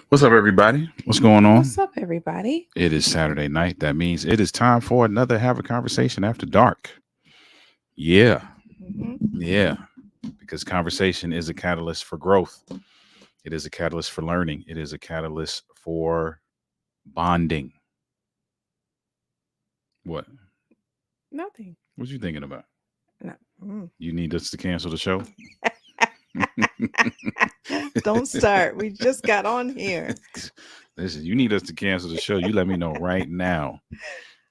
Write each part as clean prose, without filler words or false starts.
What's up, everybody? What's going on? What's up, everybody? It is Saturday night. That means it is time for another Have a Conversation After Dark. Yeah. Yeah. Because conversation is a catalyst for growth. It is a catalyst for learning. It is a catalyst for bonding. What? Nothing. What you thinking about? No. You need us to cancel the show? Don't start. We just got on here. Listen, you need us to cancel the show. You let me know right now.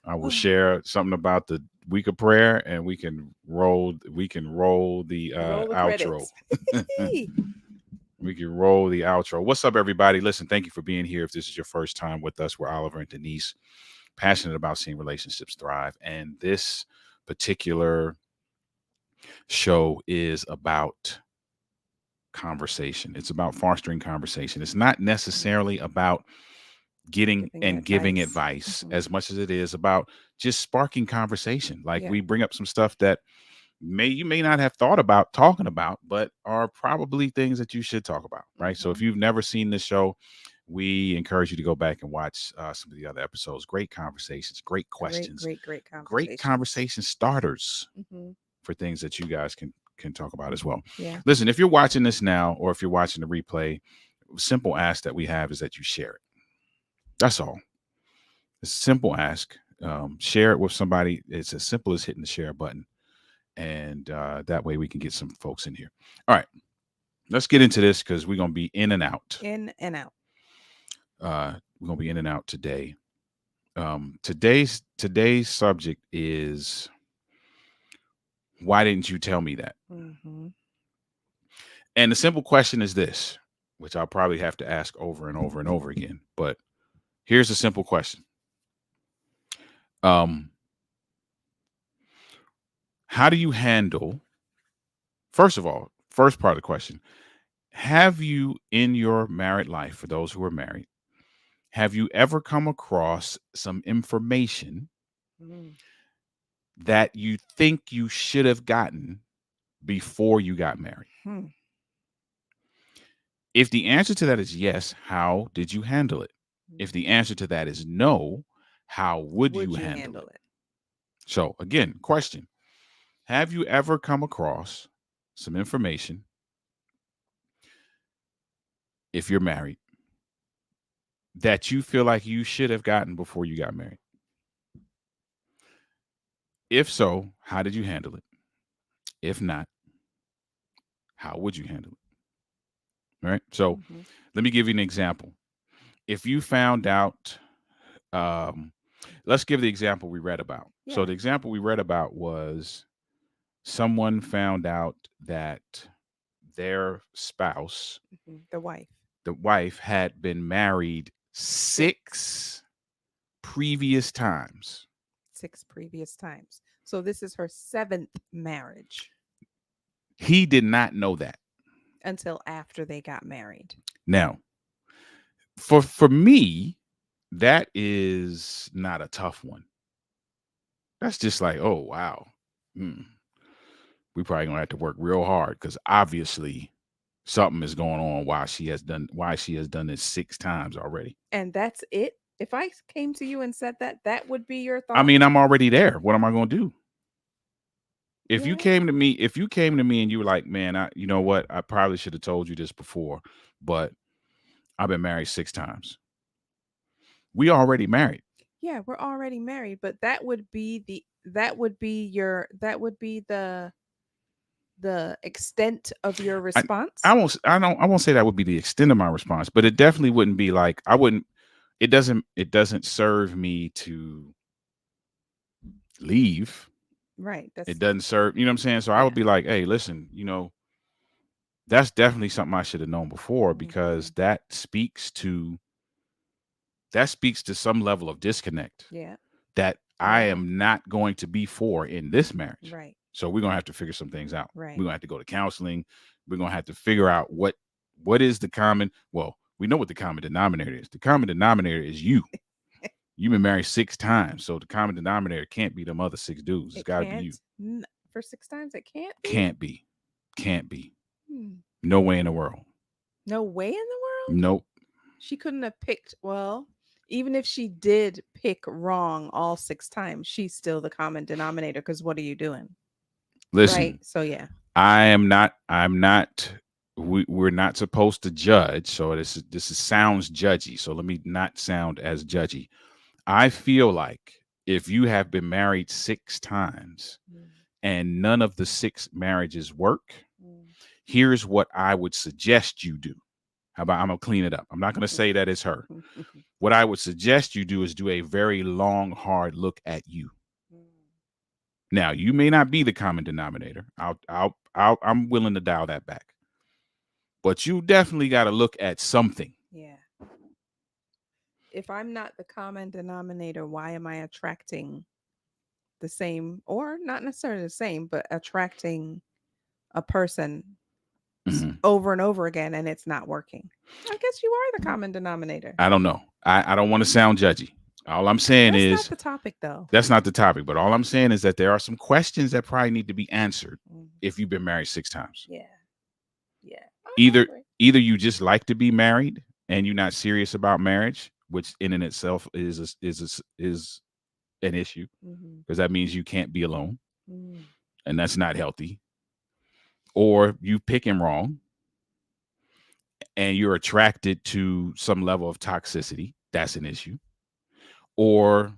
I will share something about the week of prayer, and we can roll the outro. We can roll the outro. What's up, everybody? Listen, thank you for being here. If this is your first time with us, we're Oliver and Denise, passionate about seeing relationships thrive. And this particular show is about conversation. It's about fostering conversation. It's not necessarily about giving advice as much as it is about just sparking conversation. We bring up some stuff that you may not have thought about talking about, but are probably things that you should talk about, right? So if you've never seen this show, we encourage you to go back and watch some of the other episodes. Great conversations, great questions, great conversation starters for things that you guys can talk about as well. Yeah. Listen, if you're watching this now, or if you're watching the replay, simple ask that we have is that you share it. That's all. It's a simple ask. Share it with somebody. It's as simple as hitting the share button. And that way we can get some folks in here. All right. Let's get into this because we're going to be in and out. In and out. We're going to be in and out today. Today's subject is, why didn't you tell me that? And the simple question is this, which I'll probably have to ask over and over and over again. But here's a simple question. How do you handle, first of all, first part of the question, have you in your married life, for those who are married, have you ever come across some information Mm. that you think you should have gotten before you got married? Hmm. If the answer to that is yes, how did you handle it? If the answer to that is no, how would you handle it? it? So, again, question: have you ever come across some information, if you're married, that you feel like you should have gotten before you got married? If so, how did you handle it? If not, how would you handle it? All right. So, Mhm. let me give you an example. If you found out, um, let's give the example we read about. So, Yeah. the example we read about was someone found out that their spouse, The wife. the wife, had been married 6 previous times. 6 previous times. So this is her 7th marriage He did not know that. until after they got married. Now, for me, that is not a tough one. That's just like, oh wow, we probably gonna have to work real hard because obviously something is going on. Why she has done this 6 times already. And that's it. If I came to you and said that, that would be your thought. I mean, I'm already there. What am I gonna do? If you Yeah. came to me, and you were like, man, you know what? I probably should have told you this before, but I've been married 6 times. We already married. Yeah, we're already married, but that would be the extent of your response. I won't say that would be the extent of my response, but it definitely wouldn't be like I wouldn't. It doesn't serve me to leave. Right. That's It doesn't serve. You know what I'm saying? So I would be like, hey, listen, that's definitely something I should have known before because that speaks to some level of disconnect. Yeah. That I am not going to be for in this marriage. Right. So we're gonna have to figure some things out. Right. We're gonna have to go to counseling. We're gonna have to figure out what is the common. Well, we know what the common denominator is. The common denominator is you. You've been married 6 times, so the common denominator can't be them other 6 dudes. It's got to be you. For 6 times, it can't be. Can't be. No way in the world. No way in the world. Nope. She couldn't have picked. Well, even if she did pick wrong all 6 times, she's still the common denominator. Because what are you doing? Listen. Right. So yeah. I'm not. We're not supposed to judge. So this sounds judgy. So let me not sound as judgy. I feel like if you have been married 6 times and none of the 6 marriages work, here's what I would suggest you do. How about I'm going to clean it up. I'm not going to say that it's her. What I would suggest you do is do a very long, hard look at you. Now, you may not be the common denominator. I'm willing to dial that back. But you definitely got to look at something. Yeah. If I'm not the common denominator, why am I attracting the same, or not necessarily the same, but attracting a person over and over again and it's not working? I guess you are the common denominator. I don't know. I don't want to sound judgy. All I'm saying is that's not the topic, though. That's not the topic. But all I'm saying is that there are some questions that probably need to be answered if you've been married 6 times. Yeah. Yeah. Either you just like to be married and you're not serious about marriage, which in and itself is an issue because that means you can't be alone, and that's not healthy. Or you picking wrong, and you're attracted to some level of toxicity. That's an issue. Or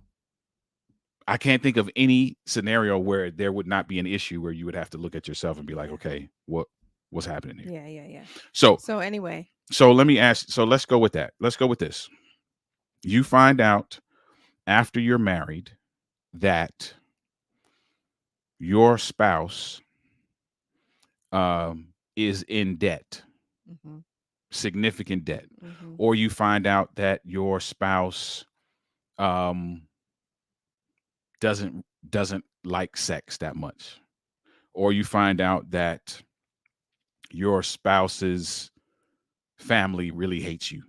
I can't think of any scenario where there would not be an issue where you would have to look at yourself and be like, okay, what's happening here? Yeah. So anyway. So let me ask. So let's go with that. Let's go with this. You find out after you're married that your spouse is in debt, significant debt, or you find out that your spouse doesn't like sex that much, or you find out that your spouse's family really hates you,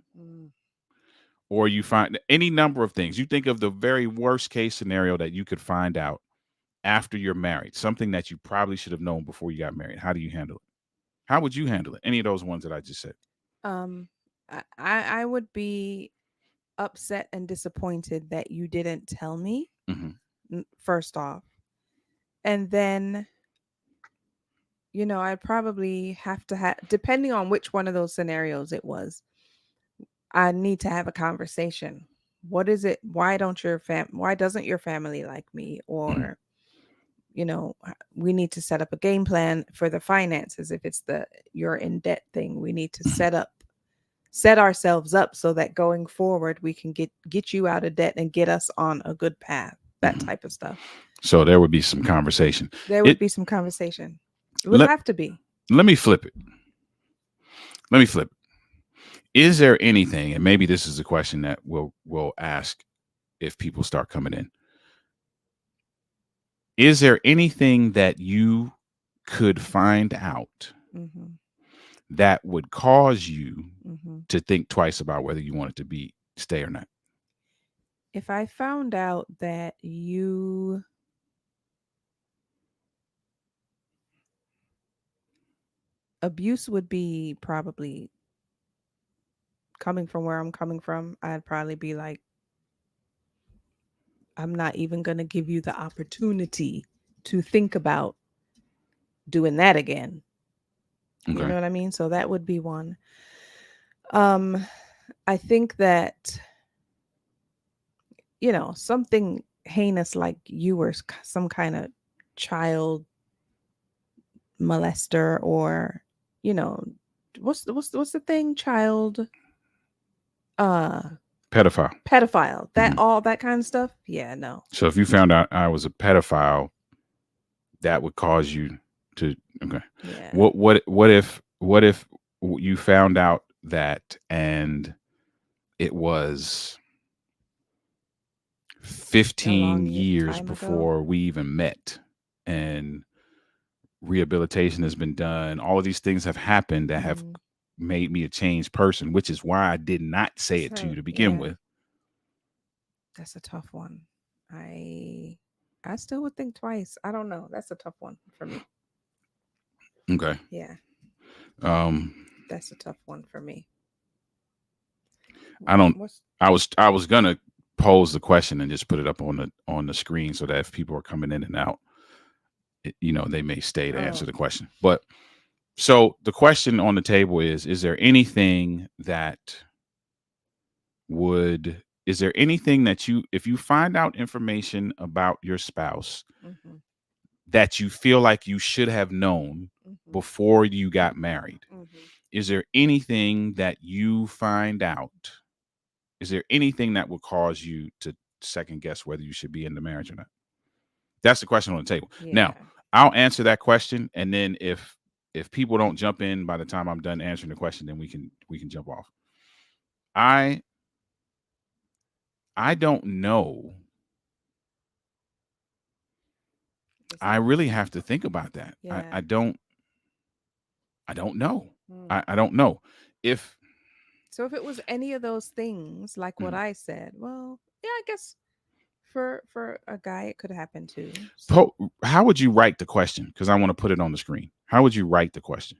or you find any number of things. You think of the very worst case scenario that you could find out after you're married, something that you probably should have known before you got married. How do you handle it? How would you handle it? Any of those ones that I just said? Um, I would be upset and disappointed that you didn't tell me, Hmm. first off. And then, I'd probably have to have, depending on which one of those scenarios it was, I need to have a conversation. What is it? Why doesn't your family like me? Or, we need to set up a game plan for the finances. If it's the you're in debt thing, we need to set ourselves up so that going forward we can get you out of debt and get us on a good path. That Hmm. type of stuff. So there would be some conversation. There would be some conversation. It would Let have to be. let me flip it. Let me flip it. Is there anything, and maybe this is a question that we'll ask if people start coming in. Is there anything that you could find out Hmm. that would cause you Hmm. to think twice about whether you want it to be stay or not? If I found out that abuse would be probably coming from where I'm coming from, I'd probably be like, I'm not even going to give you the opportunity to think about doing that again. You Okay. know what I mean? So that would be one. Um, I think that, something heinous like you were some kind of child molester, or, you know, what's the thing? Child uh Pedophile. pedophile. That Mhm. all that kind of stuff. Yeah, no. So if you found out I was a pedophile, that would cause you to okay. Yeah. What if you found out that and it was A 15 long years time ago. before we even met and rehabilitation has been done. All of these things have happened that have Mm. made me a changed person, which is why I did not say it to you So to begin yeah, with. that's a tough one. I I still would think twice. I don't know. That's a tough one for me. Okay. Yeah, Um, that's a tough one for me. I don't. What's I was gonna pose the question and just put it up on the screen so that if people are coming in and out, they may stay to answer oh the question. But so the question on the table is there anything that is there anything that if you find out information about your spouse mm-hmm, that you feel like you should have known mm-hmm, before you got married? mm-hmm. Is there anything that you find out? Is there anything that would cause you to second guess whether you should be in the marriage or not? That's the question on the table. Now, Yeah. I'll answer that question, and then if people don't jump in by the time I'm done answering the question, then we can jump off. I I don't know. Is I it? really have to think about that. I, Yeah. I don't I don't know. Mm. I don't know. If So if it was any of those things, like what mm, I said, well, yeah, I guess for a guy it could happen too. how would you write the question? Because I want to put it on the screen. How would you write the question?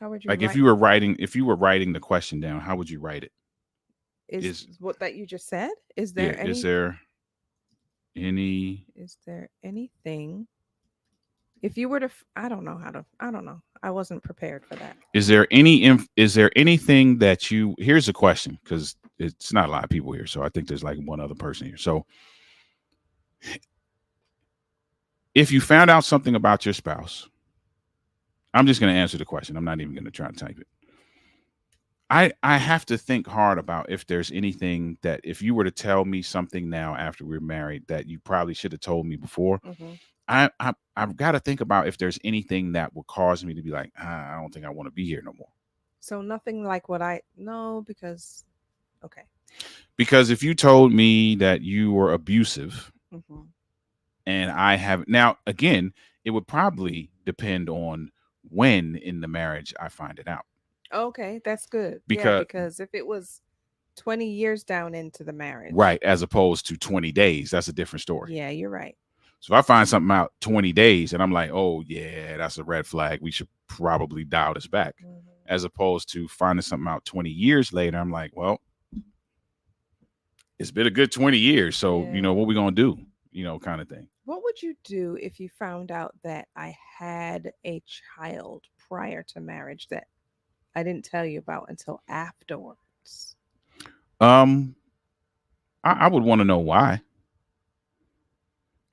How would you Like write if you were writing the question down, how would you write it? is Is what that you just said? Is yeah, there any any is there anything if you were to I don't know how to I don't know. I wasn't prepared for that. is there anything that you here's a question because it's not a lot of people here, so I think there's like one other person here. So if you found out something about your spouse, I'm just going to answer the question. I'm not even going to try to type it. I have to think hard about if there's anything that if you were to tell me something now after we're married that you probably should have told me before. Hmm. I've got to think about if there's anything that will cause me to be like, I don't think I want to be here no more. So nothing like what I know because okay. Because if you told me that you were abusive Hmm. and I have now again, it would probably depend on when in the marriage I find it out. Okay, that's good. Yeah, Because because if it was 20 years down into the marriage. Right, as opposed to 20 days. That's a different story. Yeah, you're right. So if I find something out 20 days and I'm like, oh, yeah, that's a red flag, we should probably dial this back. As opposed to finding something out 20 years later, I'm like, well, it's been a good 20 years. So, Yeah. what we going to do, kind of thing. What would you do if you found out that I had a child prior to marriage that I didn't tell you about until afterwards? I would want to know why.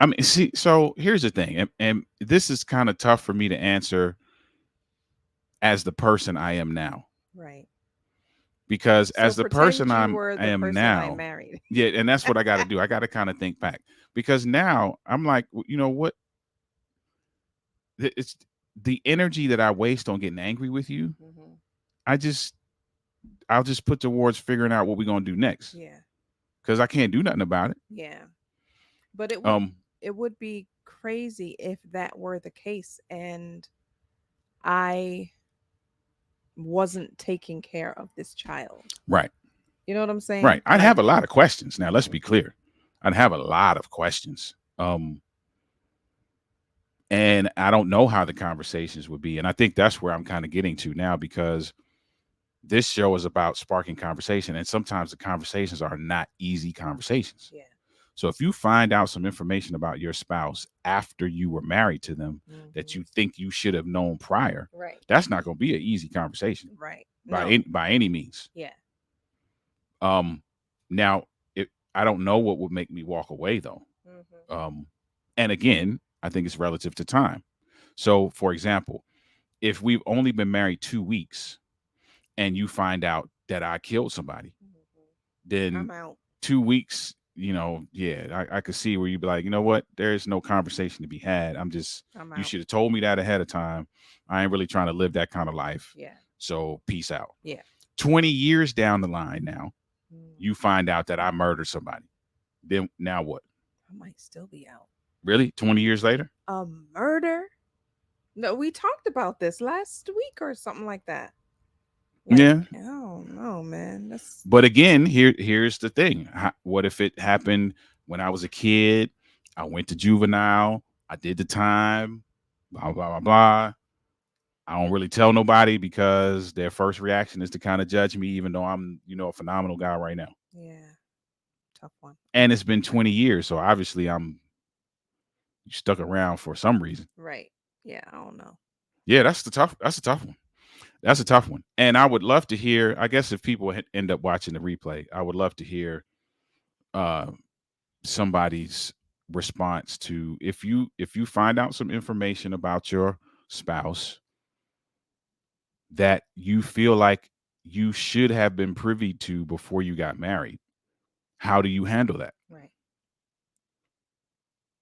I mean, see, so here's the thing, and this is kind of tough for me to answer as the person I am now. Right. Because So as the pretend person you I were the am person I now, married. yeah, and that's what I got to do. I got to kind of think back because now I'm like, you know what? It's the energy that I waste on getting angry with you. I'll just put towards figuring out what we're gonna do next. Yeah. Because I can't do nothing about it. Yeah. But it would be crazy if that were the case and I wasn't taking care of this child. Right. You know what I'm saying? Right. I'd have a lot of questions. Now, let's be clear. I'd have a lot of questions. And I don't know how the conversations would be. And I think that's where I'm kind of getting to now because this show is about sparking conversation. And sometimes the conversations are not easy conversations. Yeah. So if you find out some information about your spouse after you were married to them that you think you should have known prior, right, that's not going to be an easy conversation. Right. By any means. Yeah. Now, I don't know what would make me walk away though. And again, I think it's relative to time. So, for example, if we've only been married 2 weeks and you find out that I killed somebody, then I'm out. 2 weeks, I could see where you'd be like, you know what? There's no conversation to be had. I'm out. You should have told me that ahead of time. I ain't really trying to live that kind of life. Yeah. So peace out. Yeah. 20 years down the line now, you find out that I murdered somebody. Then now what? I might still be out. Really? 20 years later? A murder? No, we talked about this last week or something like that. Yeah. I don't know, man. But again, here's the thing. What if it happened when I was a kid? I went to juvenile. I did the time. Blah, blah, blah, blah. I don't really tell nobody because their first reaction is to kind of judge me, even though I'm, a phenomenal guy right now. Yeah. Tough one. And it's been 20 years. So obviously I'm stuck around for some reason. Right. Yeah. I don't know. Yeah, that's a tough one. That's a tough one. And I would love to hear, I guess if people end up watching the replay, I would love to hear somebody's response to if you find out some information about your spouse that you feel like you should have been privy to before you got married, how do you handle that? Right.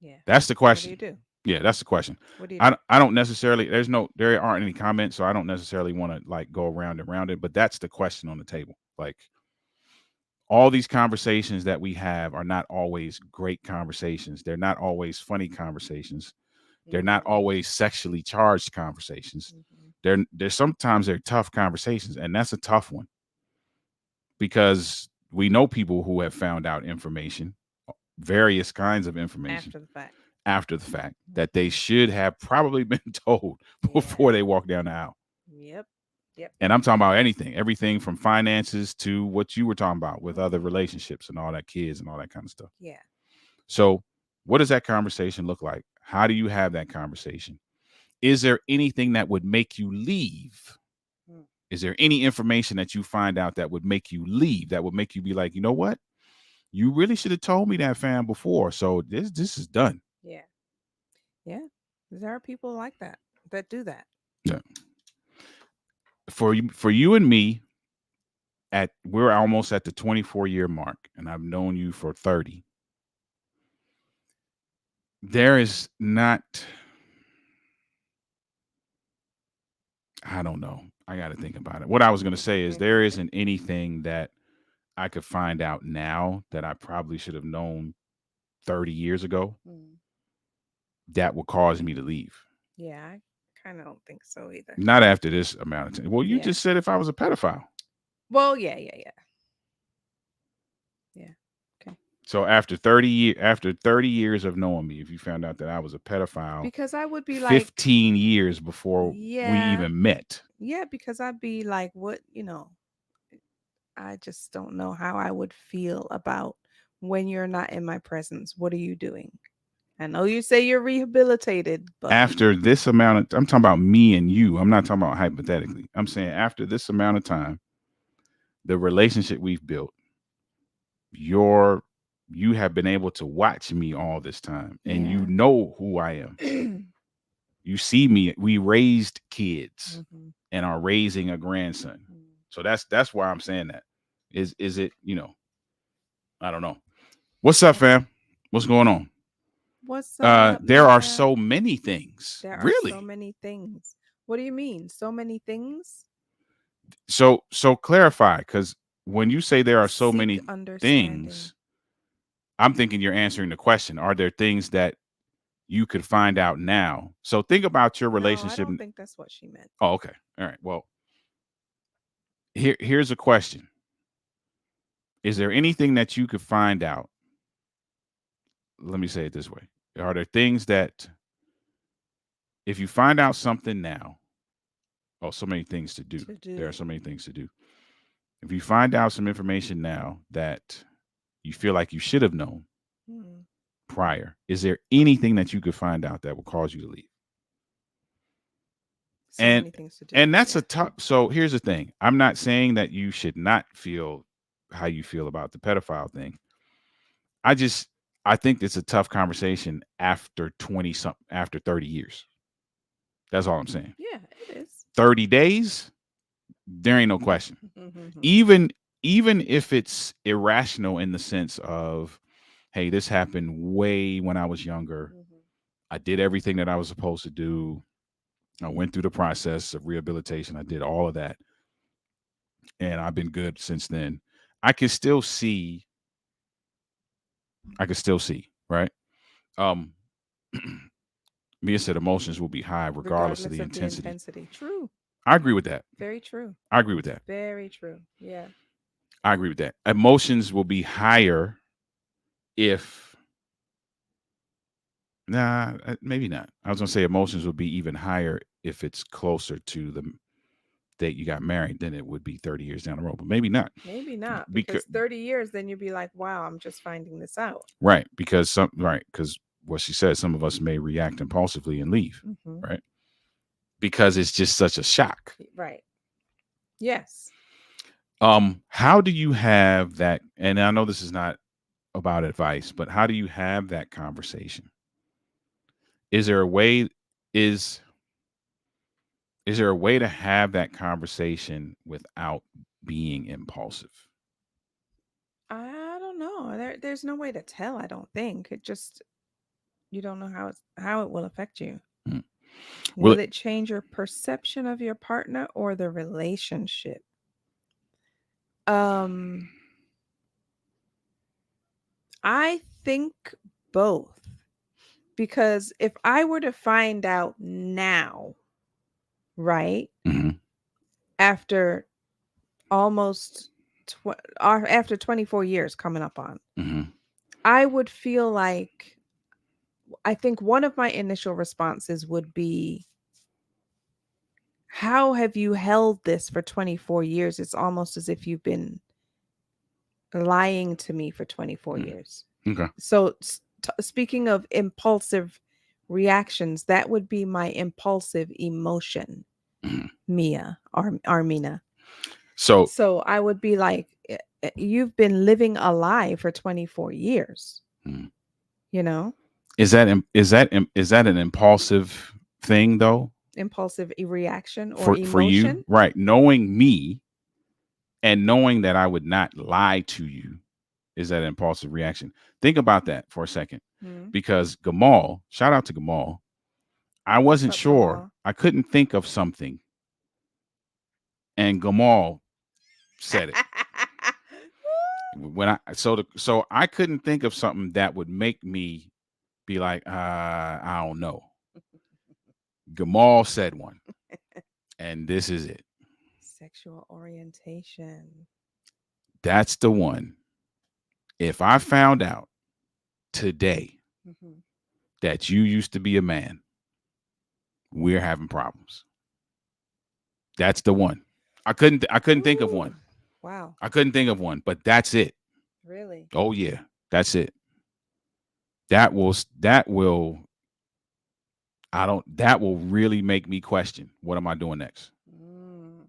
Yeah. That's the question. What do you do? Yeah, that's the question. What do you do? I don't necessarily, there aren't any comments, so I don't necessarily want to like go around and around it, but that's the question on the table. Like all these conversations that we have are not always great conversations. They're not always funny conversations. They're not always sexually charged conversations. They're sometimes they're tough conversations, and that's a tough one because we know people who have found out information, various kinds of information after the fact that they should have probably been told before they walk down the aisle. Yep. And I'm talking about everything from finances to what you were talking about with other relationships and all that, kids and all that kind of stuff. Yeah. So what does that conversation look like? How do you have that conversation? Is there anything that would make you leave? Is there any information that you find out that would make you leave, that would make you be like, you know what? You really should have told me that, fam, before. So this is done. Yeah. Yeah. There are people like that do that. Yeah. For you and me, we're almost at the 24-year mark, and I've known you for 30. There is not, I don't know. I got to think about it. What I was going to say is there isn't anything that I could find out now that I probably should have known 30 years ago that would cause me to leave. Yeah, I kind of don't think so either. Not after this amount of time. Well, you just said if I was a pedophile. Well, yeah. So after 30 years of knowing me, if you found out that I was a pedophile Because I would be like, 15 years before we yeah, even met. yeah, because I'd be like, what, I just don't know how I would feel about when you're not in my presence. What are you doing? I know you say you're rehabilitated, but After this amount of, I'm talking about me and you. I'm not talking about hypothetically. I'm saying after this amount of time, the relationship we've built, your you have been able to watch me all this time and you yeah. know who I am. You see me, we raised kids Mhm. and are raising a grandson. Mm. So that's why I'm saying that. Is it, I don't know. What's up, fam? What's going on? What's up, There are Mia? so many things. There are so Really? many things. What do you mean? So many things? So clarify, because when you say there are so Seek many understanding. things, I'm thinking you're answering the question. Are there things that you could find out now? So think about your No, I relationship. don't think that's what she meant. Oh, okay. All right. Well, here's a question. Is there anything that you could find out? Let me say it this way. Are there things that if you find out something now, oh, so many things to do. To There are do. so many things to do. If you find out some information now that you feel like you should have known Hmm. prior, is there anything that you could find out that will cause you to leave? So And many things to do. and that's Yeah. a tough. So here's the thing. I'm not saying that you should not feel how you feel about the pedophile thing. I just I think it's a tough conversation after 20 something after 30 years. That's all I'm saying. Yeah, it is. 30 days, there ain't no question. Even even if it's irrational in the sense of, hey, this happened way when I was younger. I did everything that I was supposed to do. I went through the process of rehabilitation. I did all of that. And I've been good since then. I can still see, right? Um Mia said emotions will be high regardless of Regardless the of the intensity. intensity. True. I agree with that. Very true. I agree with that. Very true. Yeah. I agree with that. Emotions will be higher if maybe not. I was gonna say emotions will be even higher if it's closer to the date you got married than it would be 30 years down the road. But maybe not. Maybe not, Because because 30 years, then you'd be like, wow, I'm just finding this out. because what she said, some of us may react impulsively and leave, Mm-hmm. right? Because it's just such a shock. Right. Yes. How do you have that? And I know this is not about advice, but how do you have that conversation? Is there a way is is there a way to have that conversation without being impulsive? I don't know. There's no way to tell, I don't think. It just you don't know how it will affect you. Hmm. Will Will it? it change your perception of your partner or the relationship? Um, I think both. Because if I were to find out now, right, Mhm, after almost after 24 years coming up on, mhm, I would feel like I think one of my initial responses would be, how have you held this for 24 years? It's almost as if you've been lying to me for 24 mhm. years. Okay. So, speaking of impulsive reactions, that would be my impulsive emotion, Mhm. Mia or Armina. So So I would be like, you've been living a lie for 24 years, mhm. you know, Is that an impulsive thing though impulsive reaction or for you? emotion. Right. Knowing me and knowing that I would not lie to you is that an impulsive reaction. Think about that for a second. Hmm. Because Gamal, shout out to Gamal, I What's wasn't up, sure. Gamal? I couldn't think of something. And Gamal said it. When I so I couldn't think of something that would make me be like, I don't know. Gamal said one. And this is it. Sexual orientation. That's the one. If I found out today Mhm. that you used to be a man, we're having problems. That's the one. I couldn't think of Ooh, one. wow. I couldn't think of one, but that's it. Really? Oh yeah, that's it. That will I don't that will really make me question what am I doing next? Mm.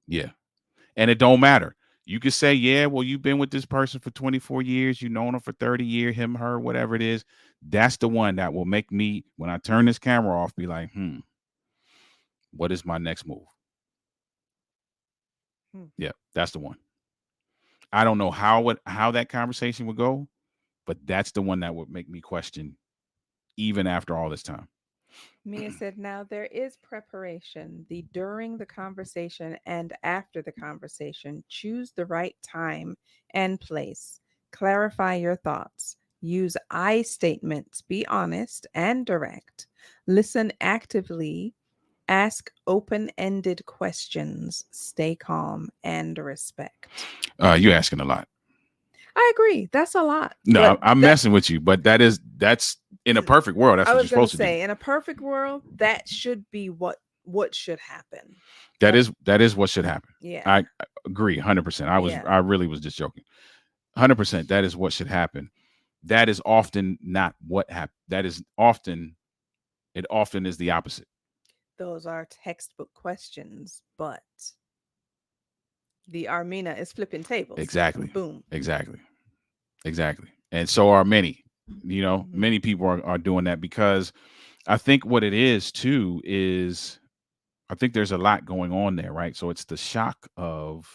Yeah. And it don't matter. You could say, yeah, well, you've been with this person for 24 years, you've known them for 30 years, him, her, whatever it is. That's the one that will make me, when I turn this camera off, be like, what is my next move? Hmm. Yeah, that's the one. I don't know how that conversation would go, but that's the one that would make me question even after all this time. Mia said, now there is preparation. The during the conversation and after the conversation. Choose the right time and place. Clarify your thoughts. Use I statements. Be honest and direct. Listen actively. Ask open ended questions. Stay calm and respect. You're asking a lot. I agree. That's a lot. No, But I'm that messing with you, but that's in a perfect world. That's I what you're was going to supposed to do. say, in a perfect world, that should be what should happen. That But is what should happen. yeah, I agree 100%. yeah, I really was just joking. 100%. That is what should happen. That is often not what happened. That is often it often is the opposite. those are textbook questions, but the Armina is flipping tables. Exactly. Boom. Exactly. Exactly. And so are many. Mhm. Many people are doing that because I think what it is too is I think there's a lot going on there, right? So it's the shock of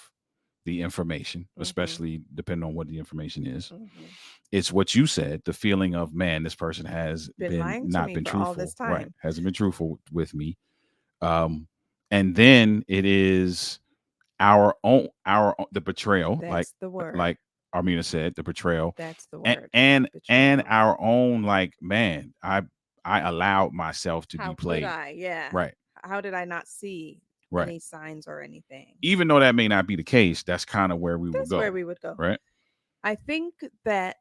the information, Mhm. especially depending on what the information is. Mhm. It's what you said, the feeling of, man, this person has Been been lying to not me been for all this truthful, right? time. Hasn't been truthful with me. Um, and then it is the betrayal, That's the word. like Armina said, the betrayal, That's the and word. and Betrayal. our own, like, man, I allowed myself to How be could played. I? Yeah. Right, How did I not see right. any signs or anything? Even though that may not be the case, that's kind of where we would That's where go, we would go. right? I think that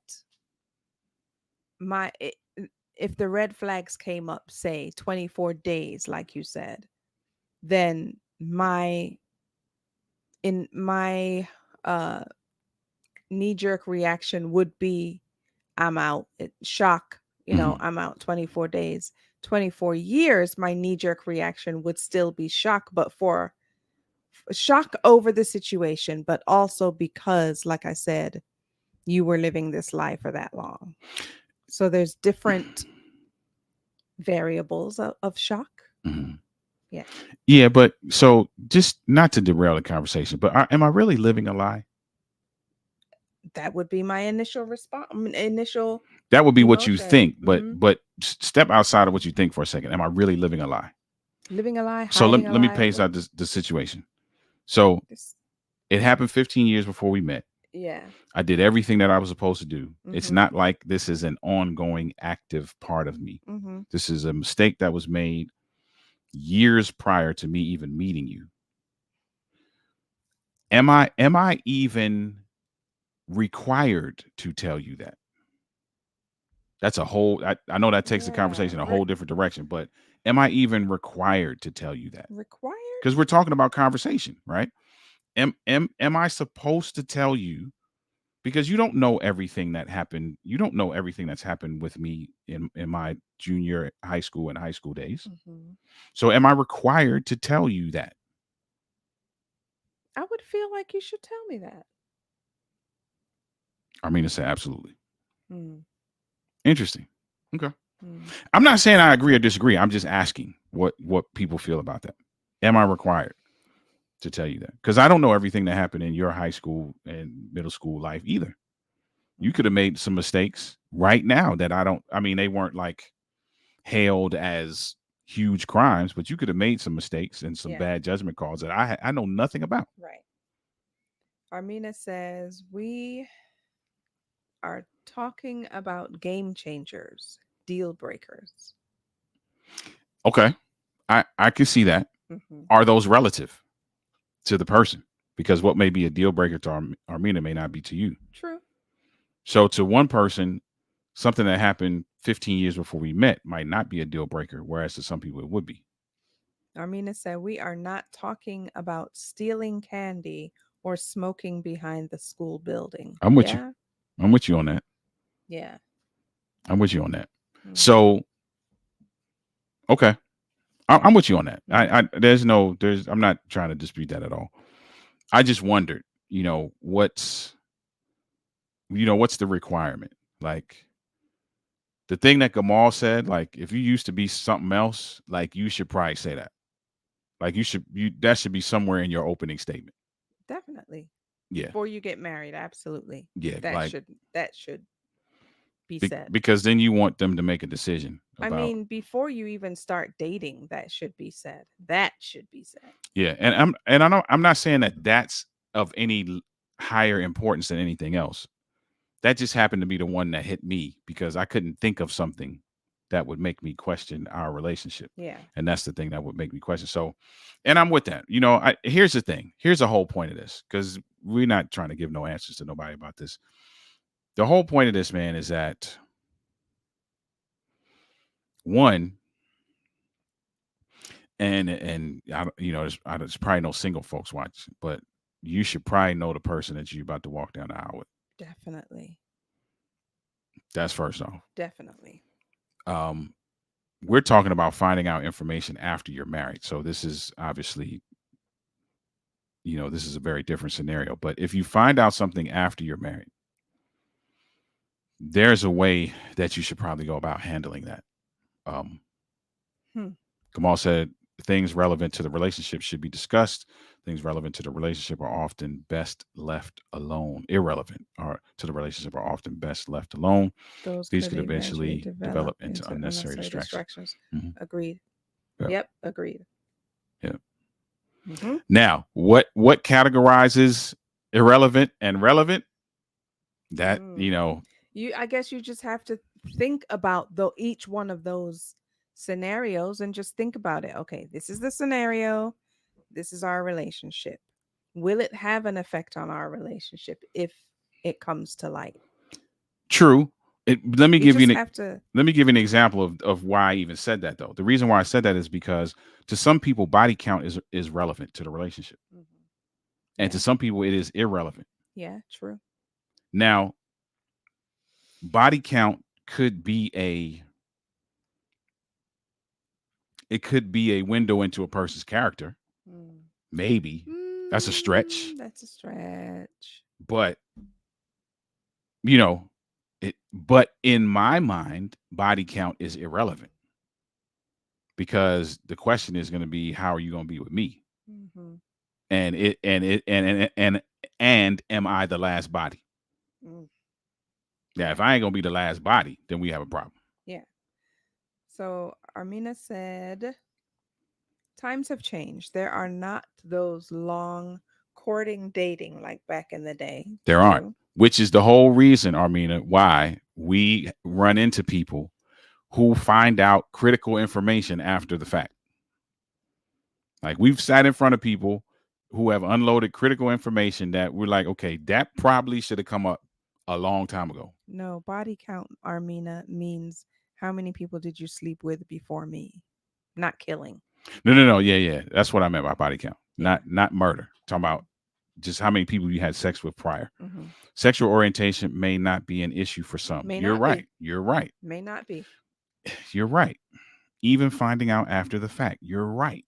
my I- if the red flags came up, say 24 days, like you said, then my uh knee jerk reaction would be I'm out. Shock, Mhm. I'm out 24 days. 24 years, my knee jerk reaction would still be shock, but for shock over the situation, but also because, like I said, you were living this life for that long. So there's different variables of shock. Mhm. Yeah. Yeah, but so just not to derail the conversation, but am I really living a lie? That would be my initial response, initial That would be what you emotion. think, but step outside of what you think for a second. Am I really living a lie? Living a lie, So hiding a let me lie. pace out the situation. So This, it happened 15 years before we met. yeah. I did everything that I was supposed to do. It's Mm-hmm. not like this is an ongoing active part of me. Mm-hmm. This is a mistake that was made years prior to me even meeting you. Am I even required to tell you that? That's a whole I know that takes the Yeah. conversation a whole different direction, but am I even required to tell you that? Required? Because we're talking about conversation, right? Am I supposed to tell you because you don't know everything that happened. You don't know everything that's happened with me in my junior high school and high school days. Mm-hmm. So am I required to tell you that? I would feel like you should tell me that. I mean to say absolutely. Mm. Interesting. Okay. Mm. I'm not saying I agree or disagree. I'm just asking what people feel about that. Am I required to tell you that? Because I don't know everything that happened in your high school and middle school life either. You could have made some mistakes right now that I don't. I mean, they weren't like hailed as huge crimes, but you could have made some mistakes and some Yeah. bad judgment calls that I know nothing about. Right. Armina says we are talking about game changers, deal breakers. Okay, I can see that. Mm-hmm. Are those relative to the person? Because what may be a deal breaker to Armina may not be to you. True. So to one person, something that happened 15 years before we met might not be a deal breaker, whereas to some people it would be. Armina said, we are not talking about stealing candy or smoking behind the school building. I'm with you. Yeah. I'm with you on that. Yeah. I'm with you on that. Mm-hmm. So, okay. I'm with you on that. Mm-hmm. I'm not trying to dispute that at all. I just wondered, what's the requirement? Like the thing that Gamal said, like if you used to be something else, like you should probably say that. Like that should be somewhere in your opening statement. Definitely. Yeah. Before you get married, absolutely. Yeah. That Like should be said. because then you want them to make a decision I about. mean, before you even start dating, that should be said. That should be said. Yeah, and I'm not saying that that's of any higher importance than anything else. That just happened to be the one that hit me because I couldn't think of something that would make me question our relationship. Yeah. And that's the thing that would make me question. So, and I'm with that. Here's the thing. Here's the whole point of this because we're not trying to give no answers to nobody about this. The whole point of this, man, is that one, and there's probably no single folks watch, but you should probably know the person that you're about to walk down the aisle with. Definitely. That's first off. Definitely. We're talking about finding out information after you're married. So this is obviously, this is a very different scenario. But if you find out something after you're married, there's a way that you should probably go about handling that. Kamal said things relevant to the relationship should be discussed. Things relevant to the relationship are often best left alone. Irrelevant or to the relationship are often best left alone. These could eventually develop into unnecessary distractions. Mm-hmm. Agreed. Yep. Agreed. Yep. Mm-hmm. Now, what categorizes irrelevant and relevant? That I guess you just have to think about each one of those scenarios and just think about it. Okay, this is the scenario. This is our relationship. Will it have an effect on our relationship if it comes to light? True. Let me give you an example of why I even said that, though. The reason why I said that is because to some people, body count is relevant to the relationship. Mm-hmm. And to some people, it is irrelevant. Yeah, true. Now, body count could be a window into a person's character. Maybe. That's a stretch. That's a stretch. But but in my mind, body count is irrelevant because the question is going to be, how are you going to be with me? Mm-hmm. And am I the last body? Yeah, if I ain't going to be the last body, then we have a problem. Yeah. So Armina said, times have changed. There are not those long courting, dating like back in the day. There aren't, which is the whole reason, Armina, why we run into people who find out critical information after the fact. Like we've sat in front of people who have unloaded critical information that we're like, okay, that probably should have come up a long time ago. No, body count, Armina, means how many people did you sleep with before me? Not killing. No. Yeah. That's what I meant by body count. Yeah. Not murder. Talking about just how many people you had sex with prior. Mm-hmm. Sexual orientation may not be an issue for some. You're right. You're right. May not be. You're right. Even finding out after the fact, you're right.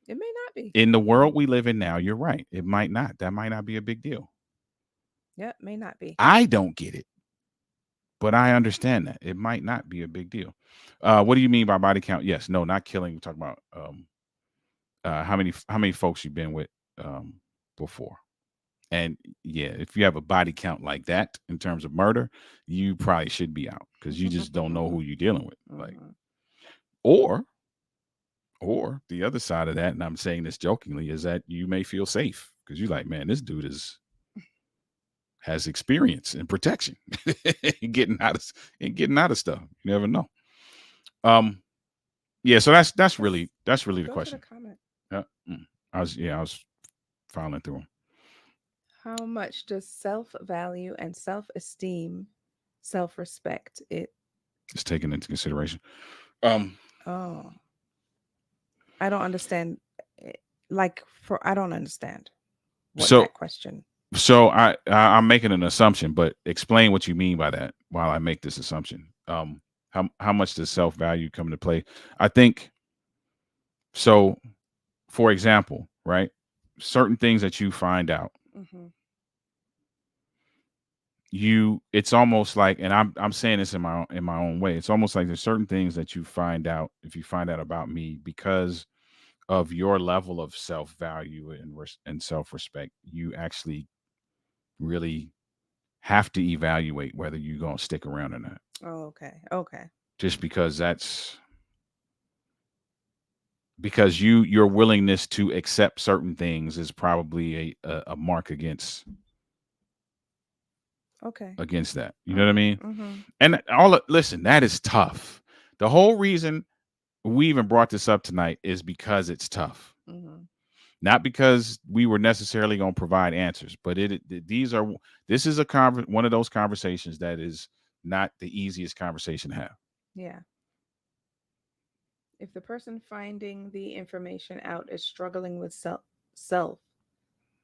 It may not be. In the world we live in now, you're right. It might not. That might not be a big deal. Yep, may not be. I don't get it, but I understand that. It might not be a big deal. What do you mean by body count? Yes. No, not killing. We're talking about how many folks you've been with before. And yeah, if you have a body count like that in terms of murder, you probably should be out because you just don't know who you're dealing with. Like, or the other side of that, and I'm saying this jokingly, is that you may feel safe because you're like, man, this dude has experience in protection, getting out of stuff. You never know. Yeah. So that's really the question. To the comment. I was filing through them. How much does self-value and self-esteem, self-respect it? It's taken into consideration. Um, Oh, I don't understand. eh, Like for I don't understand what so that question. I'm making an assumption, but explain what you mean by that while I make this assumption. How much does self value come into play? I think so. For example, right, certain things that you find out, Mm-hmm. it's almost like, and I'm saying this in my own way. It's almost like there's certain things that you find out, if you find out about me, because of your level of self value and self respect, you actually really have to evaluate whether you're going to stick around or not. Oh, okay. Okay. Just because your willingness to accept certain things is probably a mark Okay. against that. You know what I Mm-hmm. mean? Mm-hmm. And listen, that is tough. The whole reason we even brought this up tonight is because it's tough. Mm-hmm. Not because we were necessarily going to provide answers, but this is one of those conversations that is not the easiest conversation to have. Yeah. If the person finding the information out is struggling with self,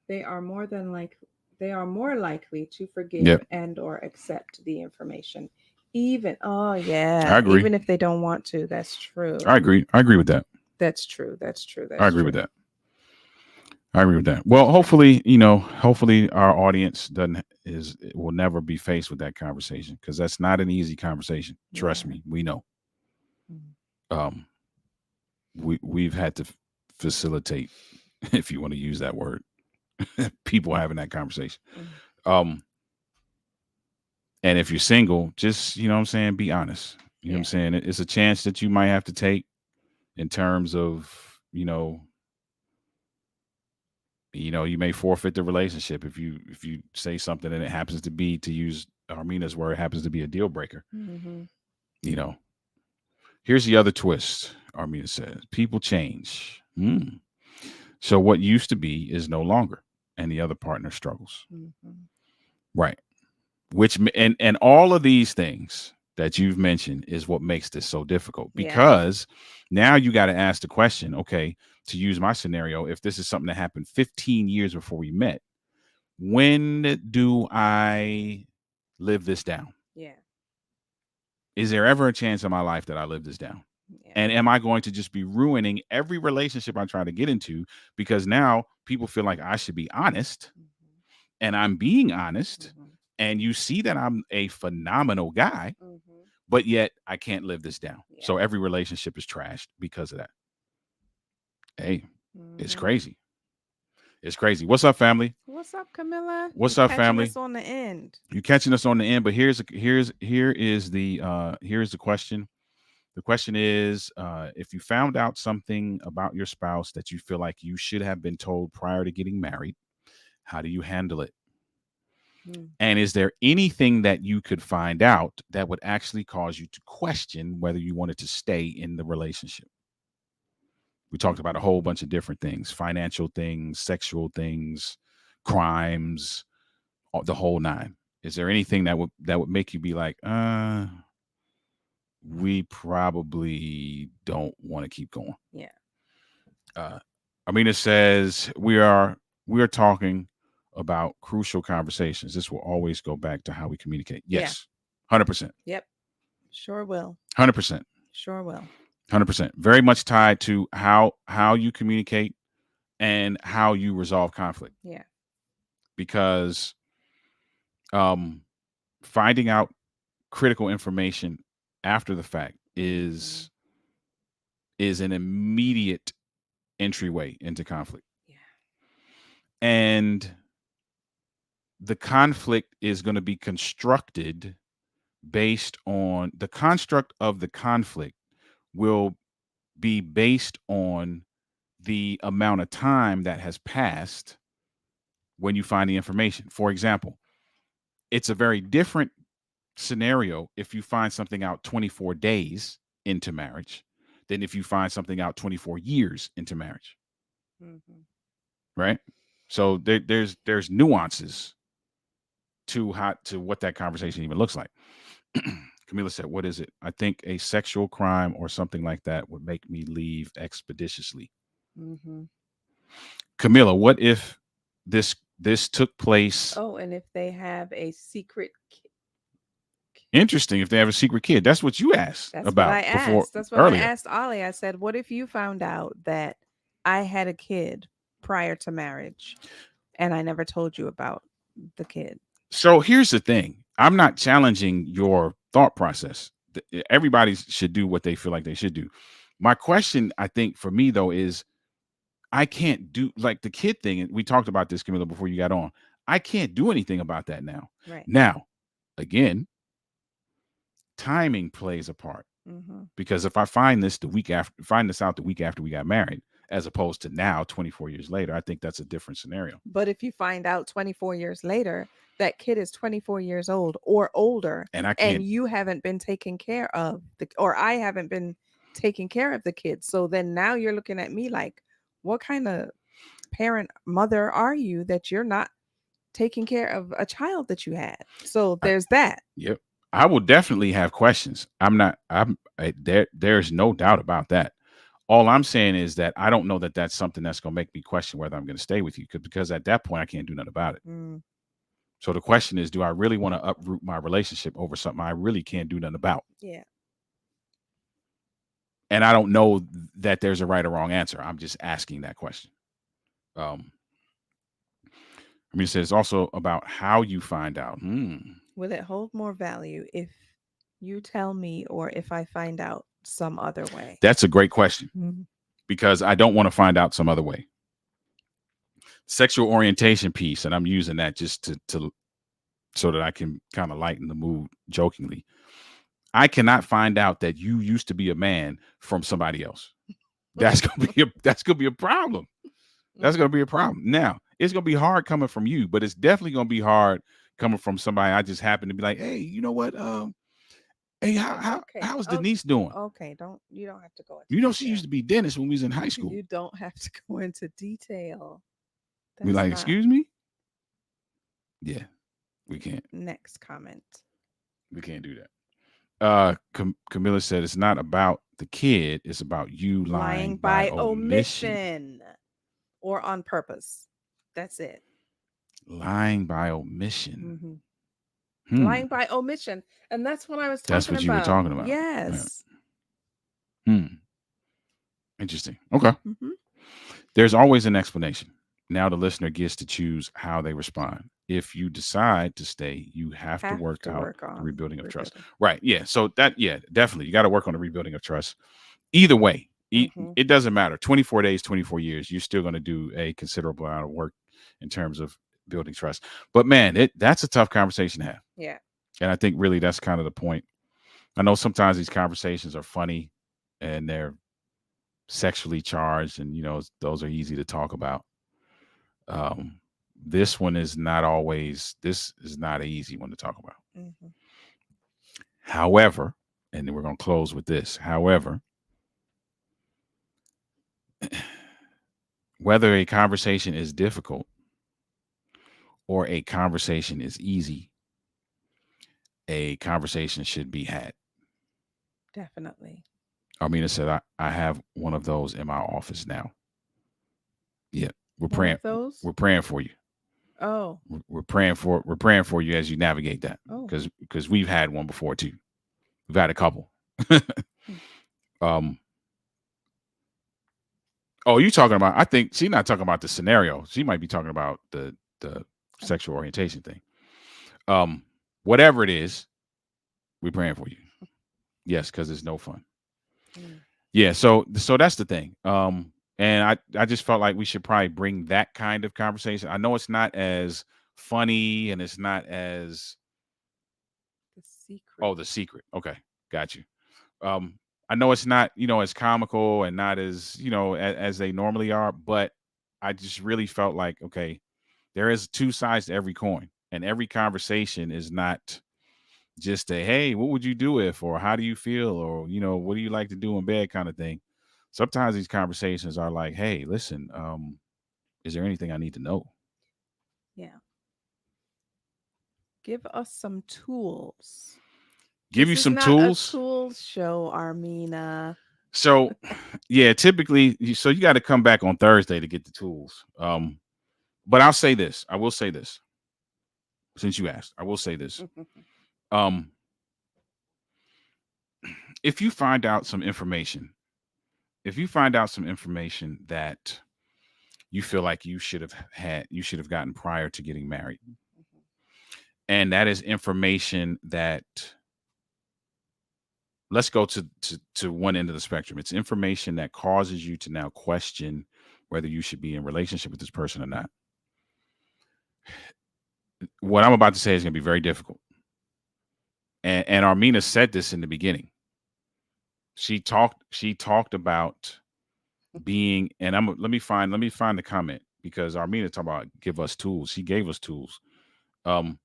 they are more than like they are more likely to forgive Yep, and or accept the information. Even oh yeah, I agree. even if they don't want to. That's true. I agree with that. That's true. That's true. I That's agree with true. that. I agree with that. Well, That's true. hopefully, hopefully our audience doesn't is will never be faced with that conversation, because that's not an easy conversation. Trust Yeah. me, we know. Mhm. Um, we've had to facilitate, if you want to use that word, people having that conversation. Mhm. Um, and if you're single, just what I'm saying, be honest. You know what I'm Yeah. saying? It's a chance that you might have to take in terms of you may forfeit the relationship if you say something and it happens to be, to use Armina's word, happens to be a deal breaker. Mhm. You know, here's the other twist. Armina says people change. So what used to be is no longer, and the other partner struggles. Mhm. Right. And all of these things that you've mentioned is what makes this so difficult, Yeah. because now you got to ask the question, okay, to use my scenario, if this is something that happened 15 years before we met, when do I live this down? Yeah. Is there ever a chance in my life that I live this down? Yeah. And am I going to just be ruining every relationship I try to get into because now people feel like I should be honest, Mhm. and I'm being honest, Mhm. and you see that I'm a phenomenal guy, Mhm. but yet I can't live this down. Yeah. So every relationship is trashed because of that. Hey, it's Mhm. crazy. It's crazy. What's up, family? What's up, Camilla? You What's up, catching family? us on the end? You catching us on the end, but here's the question. The question is, if you found out something about your spouse that you feel like you should have been told prior to getting married, how do you handle it? Mm. And is there anything that you could find out that would actually cause you to question whether you wanted to stay in the relationship? We talked about a whole bunch of different things: financial things, sexual things, crimes, the whole nine. Is there anything that would make you be like, we probably don't want to keep going? Yeah. Uh, Amina says we are talking about crucial conversations. This will always go back to how we communicate. Yeah. Yes, 100%, Yep. Sure will. 100%, Sure will. 100%. Very much tied to how you communicate and how you resolve conflict. Yeah. Because um, finding out critical information after the fact Mhm. is an immediate entryway into conflict, Yeah. and the conflict is going to be constructed based on the construct of the conflict will be based on the amount of time that has passed when you find the information. For example, it's a very different scenario if you find something out 24 days into marriage than if you find something out 24 years into marriage, Mhm. right? So there's nuances to what that conversation even looks like. Camila said, "What is it? I think a sexual crime or something like that would make me leave expeditiously." Mm-hmm. Camilla, what if this took place? Oh, and if they have a secret, Interesting. If they have a secret kid, that's what you asked that's what about I before asked. That's what I earlier. asked Ollie. I said, "What if you found out that I had a kid prior to marriage, and I never told you about the kid?" So here's the thing. I'm not challenging your thought process. Everybody should do what they feel like they should do. My question, I think, for me though, is I can't do like the kid thing. And we talked about this, Camilla, before you got on. I can't do anything about that now. Right. Now, again, timing plays a part Mm-hmm. because if I find this find this out the week after we got married, as opposed to now, 24 years later, I think that's a different scenario. But if you find out 24 years later that kid is 24 years old or older, And I and can't. you haven't been taking care of or I haven't been taking care of the kid, so then now you're looking at me like, what kind of parent mother are you that you're not taking care of a child that you had? So I, there's that. yep, I will definitely have questions. I'm not. There. There's no doubt about that. All I'm saying is that I don't know that that's something that's going to make me question whether I'm going to stay with you because at that point I can't do nothing about it. Mm, So the question is, do I really want to uproot my relationship over something I really can't do nothing about? yeah. And I don't know that there's a right or wrong answer. I'm just asking that question. Um, I mean, it says it's also about how you find out. Will it hold more value if you tell me or if I find out some other way? That's a great question Mhm. because I don't want to find out some other way. Sexual orientation piece, and I'm using that just to so that I can kind of lighten the mood jokingly. I cannot find out that you used to be a man from somebody else. That's gonna be a problem. That's gonna be a problem. Now, it's gonna be hard coming from you, but it's definitely gonna be hard coming from somebody I just happen to be like, hey, you know what? Hey, Okay. how's Denise doing? Okay. You don't have to go You into know, she used detail. to be Dennis when we was in high school. You don't have to go into detail. We That's like, not excuse me? Yeah, we can't. next comment. We can't do that. Camilla said it's not about the kid, it's about you lying Lying by by omission. omission or on purpose. That's it. Lying by omission. Hmm. Hmm. Lying by omission. And that's what I was That's talking what you were about. talking about. Yeah. Yes. Hmm. Interesting. Okay. Hmm. There's always an explanation. Now the listener gets to choose how they respond. If you decide to stay, you have to Have work to out work the on rebuilding of trust. rebuilding. Right. Yeah. So yeah, definitely. You got to work on the rebuilding of trust. Either way, Hmm. it doesn't matter. 24 days, 24 years, you're still going to do a considerable amount of work in terms of building trust. But man, that's a tough conversation to have. Yeah. And I think really that's kind of the point. I know sometimes these conversations are funny and they're sexually charged, and those are easy to talk about. Um, this one is not always. This is not an easy one to talk about. Hmm. However, and then we're going to close with this. However, whether a conversation is difficult or a conversation is easy, a conversation should be had. Definitely. Armina said, I have one of those in my office now. Yeah, we're One praying. of those? We're praying for you. Oh. We're praying for you as you navigate that Oh. because we've had one before too. We've had a couple. Hmm. um. Oh, you talking about? I think she's not talking about the scenario. She might be talking about the sexual orientation thing. Um. Whatever it is, we're praying for you. Yes, because it's no fun. Mm. Yeah. So that's the thing. And I just felt like we should probably bring that kind of conversation. I know it's not as funny and it's not as The secret. the secret. Okay, got you. I know it's not as comical and not as as they normally are, but I just really felt like okay, there is two sides to every coin, and every conversation is not just a hey, what would you do if, or how do you feel, or what do you like to do in bed kind of thing. Sometimes these conversations are like, hey, listen, is there anything I need to know? Yeah. Give us some tools. Give This you is some not a tools. tools show, Armina. So, yeah, typically, so you got to come back on Thursday to get the tools. But I'll say this. I will say this. Since you asked, I will say this. Um, if you find out some information, that you feel like you should have gotten prior to getting married, and that is information that, let's go to one end of the spectrum. It's information that causes you to now question whether you should be in relationship with this person or not. What I'm about to say is going to be very difficult. And Armina said this in the beginning. She talked about being, and let me find the comment, because Armina talked about give us tools. She gave us tools. Um,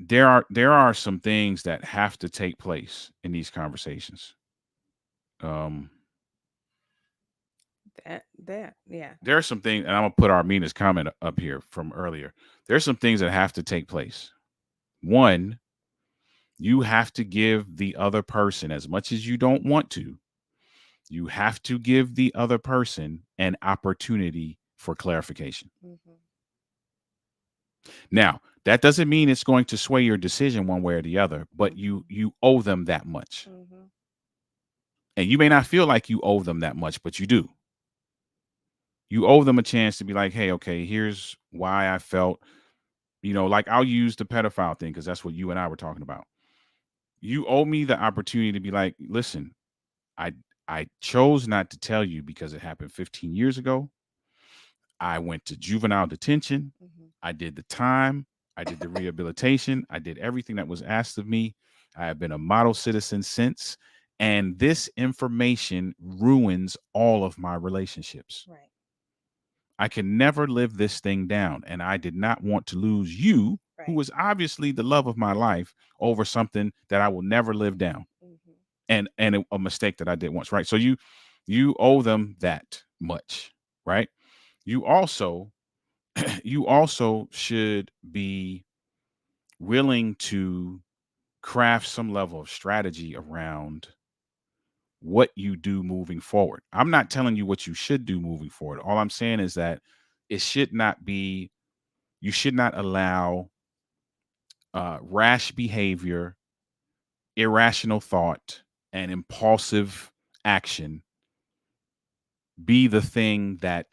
there are some things that have to take place in these conversations. Um, Yeah. there are some things, and I'm gonna put Armina's comment up here from earlier. There's some things that have to take place. One, you have to give the other person, as much as you don't want to, you have to give the other person an opportunity for clarification. Now, that doesn't mean it's going to sway your decision one way or the other, but you owe them that much. And you may not feel like you owe them that much, but you do. You owe them a chance to be like, hey, okay, here's why I felt, like I'll use the pedophile thing because that's what you and I were talking about. You owe me the opportunity to be like, listen, I I chose not to tell you because it happened 15 years ago. I went to juvenile detention. I did the time. I did the rehabilitation. I did everything that was asked of me. I have been a model citizen since. And this information ruins all of my relationships. Right. I can never live this thing down. And I did not want to lose you, who Right. was obviously the love of my life, over something that I will never live down. And a mistake that I did once. Right. So you owe them that much. Right. You also should be willing to craft some level of strategy around what you do moving forward. I'm not telling you what you should do moving forward. All I'm saying is that it should not be, you should not allow rash behavior, irrational thought, and impulsive action be the thing that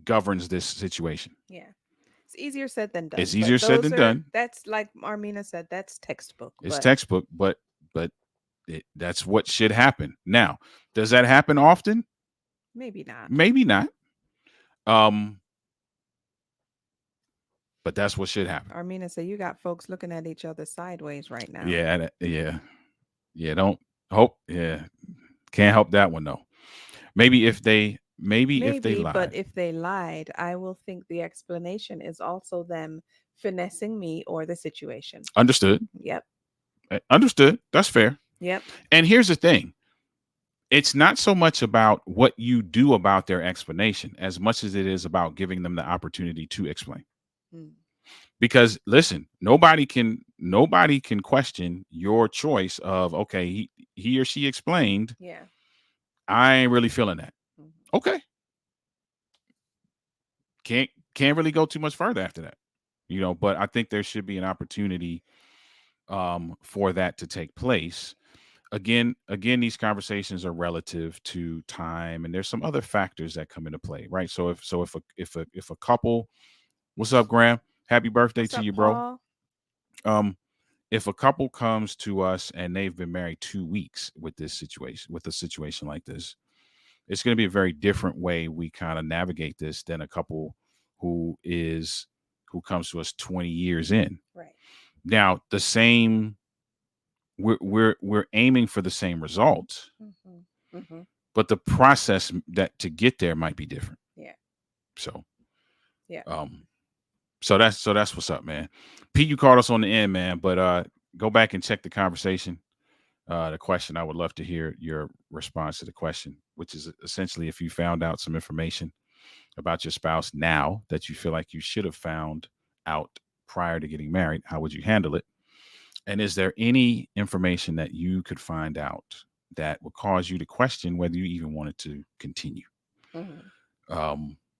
governs this situation. Yeah. It's easier said than done. It's easier said than done. That's like Armina said, that's textbook. It's textbook, but that's what should happen. Now, does that happen often? Maybe not. Maybe not. But that's what should happen. Armina said, you got folks looking at each other sideways right now. Yeah. Don't hope. Yeah, can't help that one though. Maybe if they lied. But if they lied, I will think the explanation is also them finessing me or the situation. Understood. Yep. Understood. That's fair. Yep. And here's the thing. It's not so much about what you do about their explanation as much as it is about giving them the opportunity to explain. Because listen, nobody can question your choice of, okay, he or she explained. Yeah. I ain't really feeling that. Okay. Can't really go too much further after that. But I think there should be an opportunity for that to take place. Again, these conversations are relative to time, and there's some other factors that come into play, right? So if a couple, what's up, Graham? Happy birthday to you, bro. Paul? If a couple comes to us and they've been married 2 weeks with a situation like this, it's going to be a very different way we kind of navigate this than a couple who comes to us 20 years in. Right. Now, the same, we're aiming for the same result, but the process that to get there might be different. Yeah. So, yeah. So that's what's up, man. Pete, you called us on the end, man, but go back and check the conversation. The question, I would love to hear your response to the question, which is essentially if you found out some information about your spouse now that you feel like you should have found out prior to getting married? How would you handle it? And is there any information that you could find out that would cause you to question whether you even wanted to continue?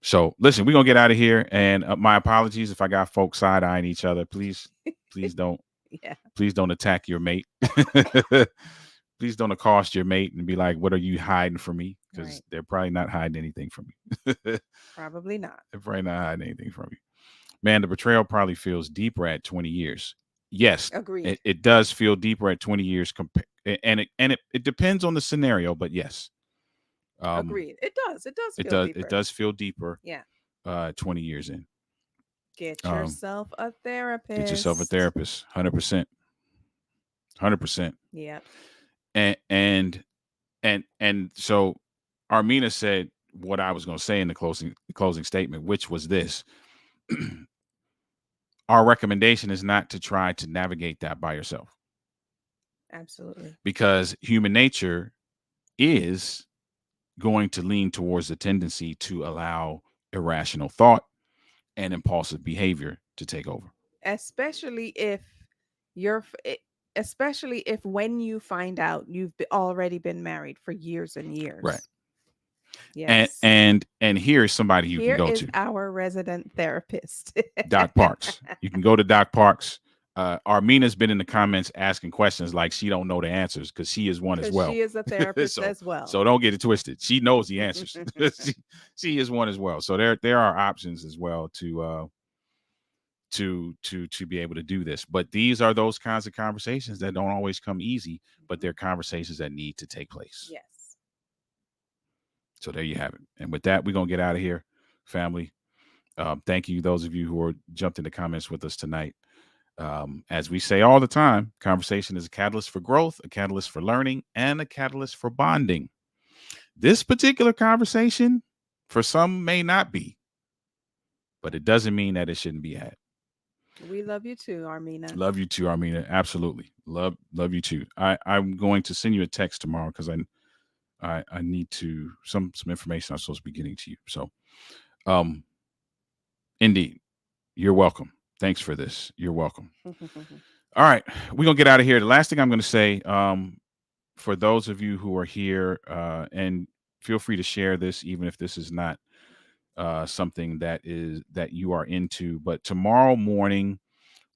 So listen, we're gonna get out of here, and my apologies if I got folks side eyeing each other. Please don't Yeah. please don't attack your mate. Please don't accost your mate and be like, what are you hiding from me? Because Right. they're probably not hiding anything from you. Probably not. They're probably not hiding anything from you. Man, the betrayal probably feels deeper at 20 years. Yes, Agreed. it does feel deeper at 20 years, and it depends on the scenario, but yes. Agreed. It does. It does It feel does. deeper. It does feel deeper. Yeah. 20 years in. Get yourself a therapist. Get yourself a therapist. 100%. 100%. Yeah. And so Armina said what I was going to say in the closing statement, which was this. Our recommendation is not to try to navigate that by yourself. Absolutely. Because human nature is going to lean towards the tendency to allow irrational thought and impulsive behavior to take over. Especially if when you find out you've already been married for years and years. Right. Yes. And here's somebody you Here can go is to. our resident therapist. Doc Parks. You can go to Doc Parks. Armina's been in the comments asking questions like she don't know the answers because she is one as well. She is a therapist as well. So don't get it twisted. She knows the answers. she is one as well. So there are options as well to be able to do this. But these are those kinds of conversations that don't always come easy, but they're conversations that need to take place. Yes. So there you have it. And with that, we're going to get out of here, family. Thank you, those of you who are jumped in the comments with us tonight. As we say all the time, conversation is a catalyst for growth, a catalyst for learning, and a catalyst for bonding. This particular conversation, for some, may not be, but it doesn't mean that it shouldn't be had. We love you too, Armina. Love you too, Armina. Absolutely. Love you too. I'm going to send you a text tomorrow because I need to some information I'm supposed to be getting to you. So indeed, you're welcome. Thanks for this. You're welcome. All right, we're gonna get out of here. The last thing I'm gonna say, for those of you who are here, and feel free to share this, even if this is not something that you are into. But tomorrow morning,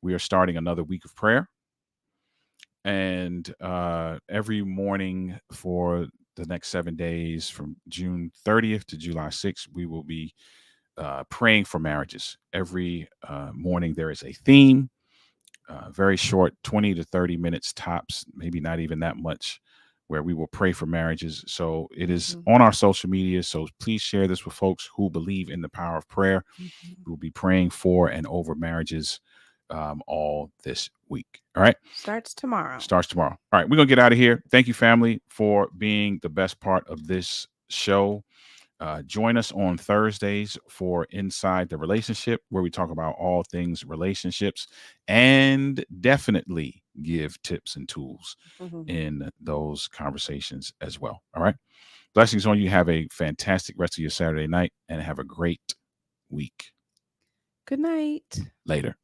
we are starting another week of prayer, and every morning for the next 7 days, from June 30th to July 6th, we will be praying for marriages. Every morning there is a theme, very short, 20 to 30 minutes tops, maybe not even that much, where we will pray for marriages. So it is on our social media. So please share this with folks who believe in the power of prayer. We'll be praying for and over marriages all this week. All right. Starts tomorrow. All right. We're going to get out of here. Thank you, family, for being the best part of this show. Join us on Thursdays for Inside the Relationship, where we talk about all things relationships and definitely give tips and tools in those conversations as well. All right. Blessings on you. Have a fantastic rest of your Saturday night and have a great week. Good night. Later.